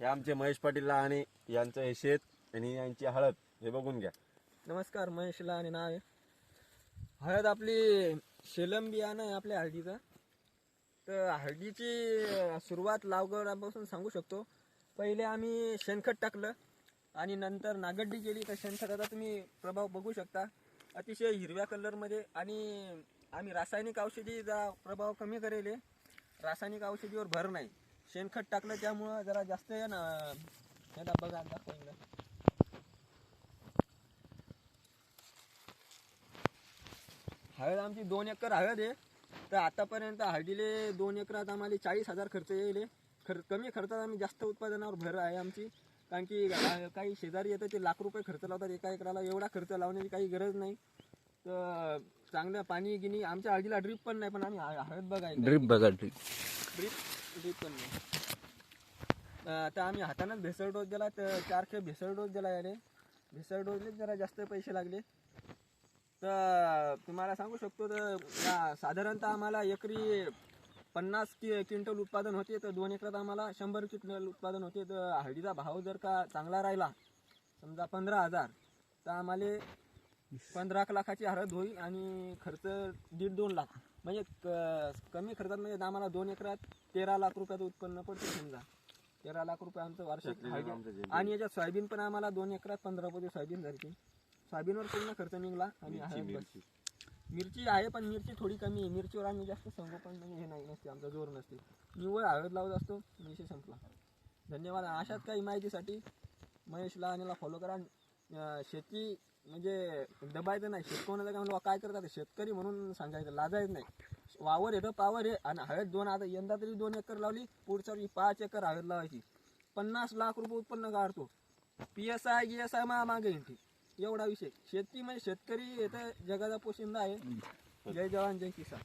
हे आमचे महेश पाटील आणि यांचं हे शेत आणि यांची हळद हे बघून घ्या. नमस्कार, महेशला आणि नाव आहे. हळद आपली शेलम बियाणं आहे आपल्या हळदीचं. तर हळदीची सुरुवात लागवडापासून सांगू शकतो. पहिले आम्ही शेणखत टाकलं आणि नंतर नागड्डी केली. तर शेणखताचा तुम्ही प्रभाव बघू शकता, अतिशय हिरव्या कलरमध्ये. आणि आम्ही रासायनिक औषधीचा प्रभाव कमी करेल. रासायनिक औषधीवर भर नाही. शेणखत टाकलं त्यामुळं जरा जास्त आहे ना. ह्याला बघा दाखवलं. हळद आमची 2 एकर हळद आहे. तर आतापर्यंत हळदीले 2 एकरात आम्हाला 40,000 खर्च येईल. कमी खर्चात आम्ही जास्त उत्पादनावर भर आहे आमची. कारण की काही शेजारी येतं ते लाख रुपये खर्च लावतात एका एकराला. एवढा खर्च लावण्याची काही गरज नाही. तर चांगलं पाणी गिनी आमच्या हळदीला ड्रीप पण नाही, पण आम्ही हळद बघायला ड्रीप बघा ड्रीप. ड्रीप पण नाही. तर आम्ही हातानंच भेसळ डोस दिला. तर 4 खेप भेसळ डोस दिला याने. भेसळ डोसले जरा जास्त पैसे लागले. तर तुम्हाला सांगू शकतो, तर साधारणतः आम्हाला एकरी 50 क्विंटल उत्पादन होते. तर 2 एकरात आम्हाला 100 क्विंटल उत्पादन होते. तर हळदीचा भाव जर का चांगला राहिला, समजा 15,000, तर आम्हाला 15 लाखाची हळद होईल आणि खर्च 1.5-2 लाख. म्हणजे कमी खर्चात म्हणजे आम्हाला 2 एकरात 13 लाख रुपयाचं उत्पन्न पडते. समजा 13 लाख रुपये आमचं वार्षिक हळदी. आणि याच्यात सोयाबीन पण आम्हाला 2 एकरात 15 पोते सोयाबीन झाली. सोयाबीनवर पूर्ण खर्च निघला. आणि मिरची आहे, पण मिरची थोडी कमी आहे. मिरचीवर आम्ही जास्त संगोपन म्हणजे हे नाही नसते, आमचा जोर नसते. निव्वळ हळद लावत असतो. विषय संपला. धन्यवाद. अशाच काही माहितीसाठी महेशला आणि फॉलो करा. शेती म्हणजे दबायचं नाही. शेतकऱ्याचं काय काय करतात शेतकरी म्हणून सांगायचं, लाजायचं नाही. वावर येतं पावर आहे. आणि हळद आता यंदा तरी 2 एकर लावली, पुढच्या वर्षी 5 एकर हळद लावायची. 50 लाख रुपये उत्पन्न काढतो. PSI GSI मागे येते. एवढा विषय. शेती म्हणजे शेतकरी येतं जगाचा पोशिंदा आहे. जय जवान जय किसान.